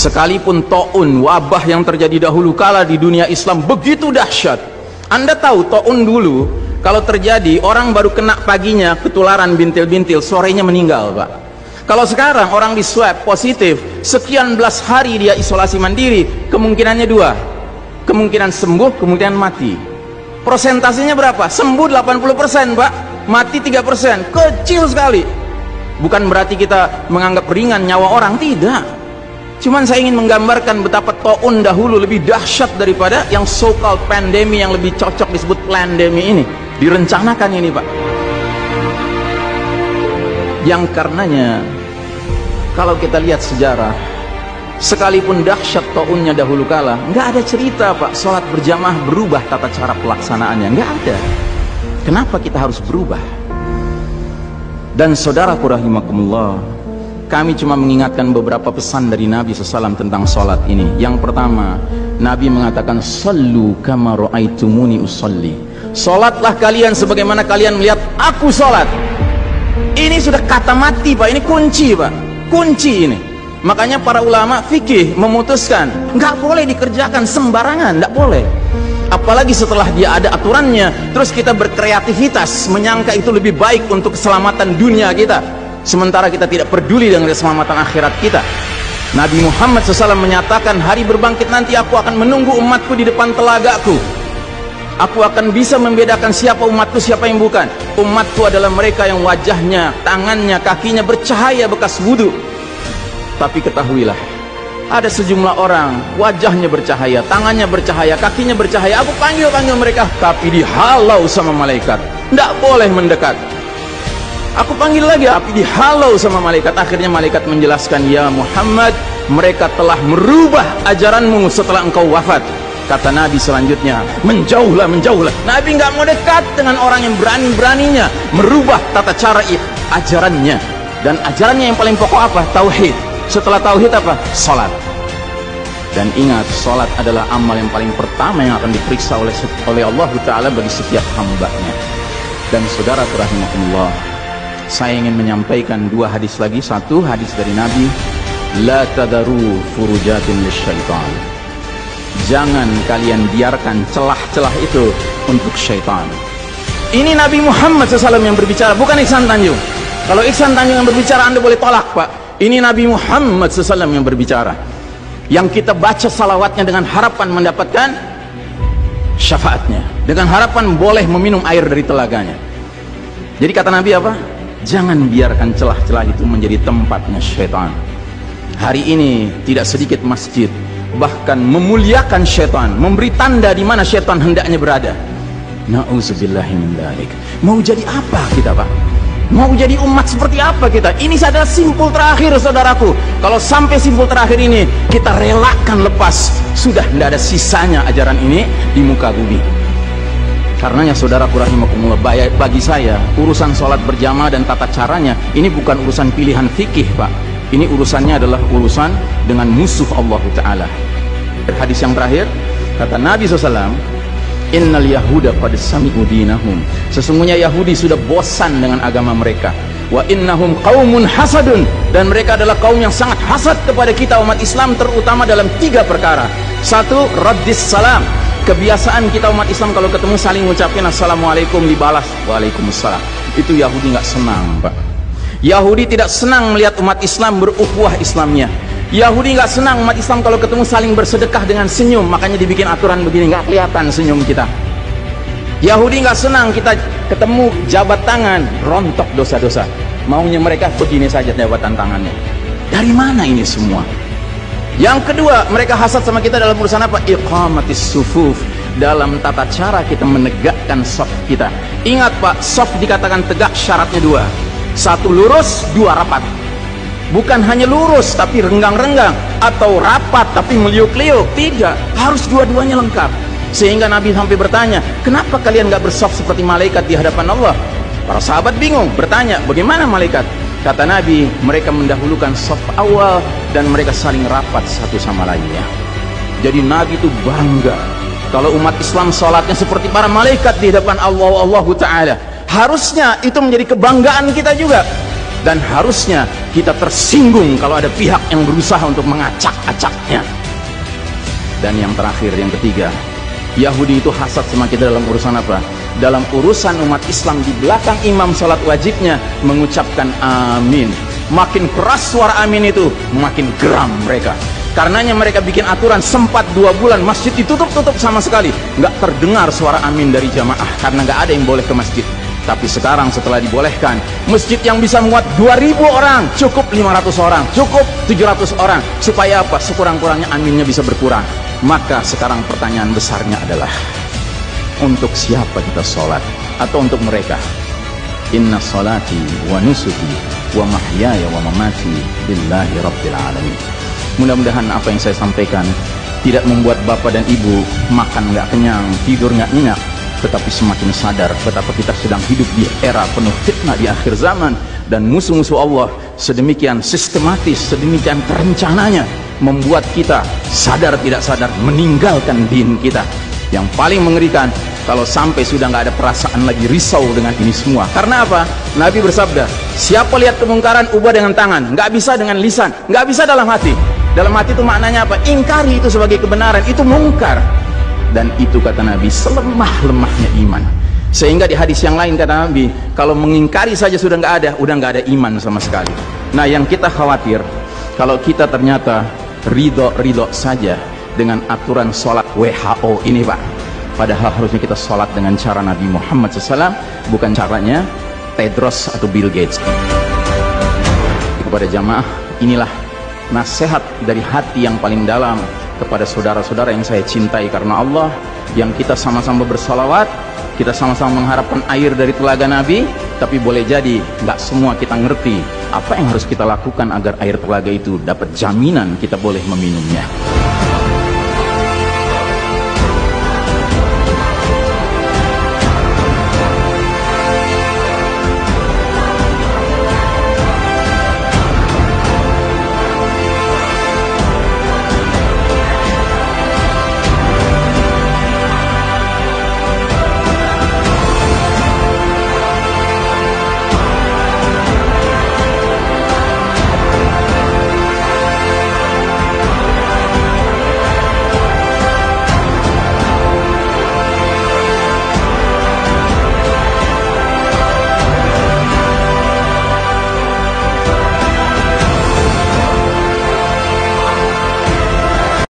Sekalipun taun, wabah yang terjadi dahulu kala di dunia Islam begitu dahsyat. Anda tahu taun dulu kalau terjadi orang baru kena paginya ketularan bintil-bintil, sorenya meninggal, Pak. Kalau sekarang orang di swab positif, sekian belas hari dia isolasi mandiri, kemungkinannya dua, kemungkinan sembuh, kemungkinan mati. Persentasenya berapa? Sembuh 80%, Pak, mati 3%, kecil sekali. Bukan berarti kita menganggap ringan nyawa orang, tidak. Cuman saya ingin menggambarkan betapa taun dahulu lebih dahsyat daripada yang so-called pandemi, yang lebih cocok disebut plandemi ini. Direncanakan ini, Pak. Yang karenanya kalau kita lihat sejarah, sekalipun dahsyat taunnya dahulu kala, nggak ada cerita, Pak, sholat berjamaah berubah tata cara pelaksanaannya, nggak ada. Kenapa kita harus berubah? Dan saudaraku rahimakumullah, kami cuma mengingatkan beberapa pesan dari Nabi SAW tentang sholat ini. Yang pertama, Nabi mengatakan, sallu kama ra'aitumuni usolli. Sholatlah kalian sebagaimana kalian melihat aku sholat. Ini sudah kata mati, Pak. Ini kunci, Pak. Kunci ini. Makanya para ulama fikih memutuskan nggak boleh dikerjakan sembarangan, nggak boleh. Apalagi setelah dia ada aturannya, terus kita berkreativitas menyangka itu lebih baik untuk keselamatan dunia kita, sementara kita tidak peduli dengan keselamatan akhirat kita. Nabi Muhammad SAW menyatakan, hari berbangkit nanti aku akan menunggu umatku di depan telagaku. Aku akan bisa membedakan siapa umatku, siapa yang bukan. Umatku adalah mereka yang wajahnya, tangannya, kakinya bercahaya bekas wudhu. Tapi ketahuilah, ada sejumlah orang wajahnya bercahaya, tangannya bercahaya, kakinya bercahaya. Aku panggil mereka, tapi dihalau sama malaikat, tidak boleh mendekat. Aku panggil lagi, tapi dihalau sama malaikat. Akhirnya malaikat menjelaskan, ya Muhammad, mereka telah merubah ajaranmu setelah engkau wafat. Kata Nabi selanjutnya, menjauhlah, menjauhlah. Nabi nggak mau dekat dengan orang yang berani-beraninya merubah tata cara ajarannya. Dan ajarannya yang paling pokok apa? Tauhid. Setelah tauhid apa? Salat. Dan ingat, salat adalah amal yang paling pertama yang akan diperiksa oleh Allah Ta'ala bagi setiap hambanya. Dan saudara rahimakumullah, saya ingin menyampaikan dua hadis lagi. Satu hadis dari Nabi, la tadaru furujatin lisyaitan. Jangan kalian biarkan celah-celah itu untuk syaitan. Ini Nabi Muhammad SAW yang berbicara, bukan Ihsan Tanjung. Kalau Ihsan Tanjung yang berbicara, Anda boleh tolak, Pak. Ini Nabi Muhammad SAW yang berbicara, yang kita baca salawatnya dengan harapan mendapatkan syafaatnya, dengan harapan boleh meminum air dari telaganya. Jadi kata Nabi apa? Jangan biarkan celah-celah itu menjadi tempatnya syaitan. Hari ini tidak sedikit masjid bahkan memuliakan syaitan, memberi tanda di mana syaitan hendaknya berada. Na'udzubillahi min dzalik. Mau jadi apa kita, Pak? Mau jadi umat seperti apa kita? Ini adalah simpul terakhir, saudaraku. Kalau sampai simpul terakhir ini kita relakan lepas, sudah tidak ada sisanya ajaran ini di muka bumi. Karenanya saudaraku rahimakumullah, bagi saya urusan sholat berjamaah dan tata caranya ini bukan urusan pilihan fikih, Pak. Ini urusannya adalah urusan dengan musuh Allah Ta'ala. Hadis yang terakhir, kata Nabi SAW, innal yahuda qad sami'u dinahum. Sesungguhnya Yahudi sudah bosan dengan agama mereka. Wa innahum qaumun hasadun. Dan mereka adalah kaum yang sangat hasad kepada kita umat Islam, terutama dalam 3 perkara. Satu, raddis salam. Kebiasaan kita umat Islam kalau ketemu saling ngucapin assalamualaikum, dibalas waalaikumsalam. Itu Yahudi nggak senang, Pak. Yahudi tidak senang melihat umat Islam berukhuwah Islamnya. Yahudi nggak senang umat Islam kalau ketemu saling bersedekah dengan senyum, makanya dibikin aturan begini, nggak kelihatan senyum kita. Yahudi nggak senang kita ketemu jabat tangan, rontok dosa-dosa. Maunya mereka begini saja jabatan tangannya. Dari mana ini semua? Yang kedua, mereka hasad sama kita dalam urusan apa? Iqamatis sufuf. Dalam tata cara kita menegakkan saf kita. Ingat, Pak, saf dikatakan tegak syaratnya 2. 1 lurus, 2 rapat. Bukan hanya lurus tapi renggang-renggang, atau rapat tapi meliuk-liuk. Tidak, harus dua-duanya lengkap. Sehingga Nabi sampai bertanya, kenapa kalian gak bersaf seperti malaikat di hadapan Allah? Para sahabat bingung, bertanya, bagaimana malaikat? Kata Nabi, mereka mendahulukan saf awal dan mereka saling rapat satu sama lainnya. Jadi Nabi itu bangga kalau umat Islam sholatnya seperti para malaikat di hadapan Allah Ta'ala. Harusnya itu menjadi kebanggaan kita juga. dan harusnya kita tersinggung kalau ada pihak yang berusaha untuk mengacak-acaknya. Dan yang terakhir, yang ketiga, Yahudi itu hasad sama kita dalam urusan apa? Dalam urusan umat Islam, di belakang imam salat wajibnya mengucapkan amin. Makin keras suara amin itu, makin geram mereka. Karenanya mereka bikin aturan, sempat 2 bulan masjid ditutup-tutup sama sekali, nggak terdengar suara amin dari jamaah karena nggak ada yang boleh ke masjid. Tapi sekarang setelah dibolehkan, masjid yang bisa muat 2000 orang cukup 500 orang, cukup 700 orang. Supaya apa? Sekurang-kurangnya aminnya bisa berkurang. Maka sekarang pertanyaan besarnya adalah, untuk siapa kita sholat? Atau untuk mereka? Inna sholati wa nusuki wa mahyaya wa mamati lillahi rabbil alamin. Mudah-mudahan apa yang saya sampaikan tidak membuat bapak dan ibu makan nggak kenyang, tidur nggak nyenyak, tetapi semakin sadar betapa kita sedang hidup di era penuh fitnah di akhir zaman, dan musuh-musuh Allah sedemikian sistematis, sedemikian terencananya membuat kita sadar tidak sadar meninggalkan din kita. Yang paling mengerikan kalau sampai sudah nggak ada perasaan lagi risau dengan ini semua. Karena apa? Nabi bersabda, siapa lihat kemungkaran ubah dengan tangan, nggak bisa dengan lisan, nggak bisa dalam hati. Dalam hati itu maknanya apa? Ingkari itu sebagai kebenaran, itu mungkar. Dan itu kata Nabi selemah-lemahnya iman. Sehingga di hadis yang lain kata Nabi, kalau mengingkari saja sudah nggak ada, udah nggak ada iman sama sekali. Nah, yang kita khawatir kalau kita ternyata ridho saja dengan aturan sholat WHO ini, Pak. Padahal harusnya kita sholat dengan cara Nabi Muhammad SAW, bukan caranya Tedros atau Bill Gates. Kepada jamaah, inilah nasihat dari hati yang paling dalam kepada saudara-saudara yang saya cintai karena Allah, yang kita sama-sama bersolawat, kita sama-sama mengharapkan air dari telaga Nabi. Tapi boleh jadi nggak semua kita ngerti apa yang harus kita lakukan agar air telaga itu dapat jaminan kita boleh meminumnya.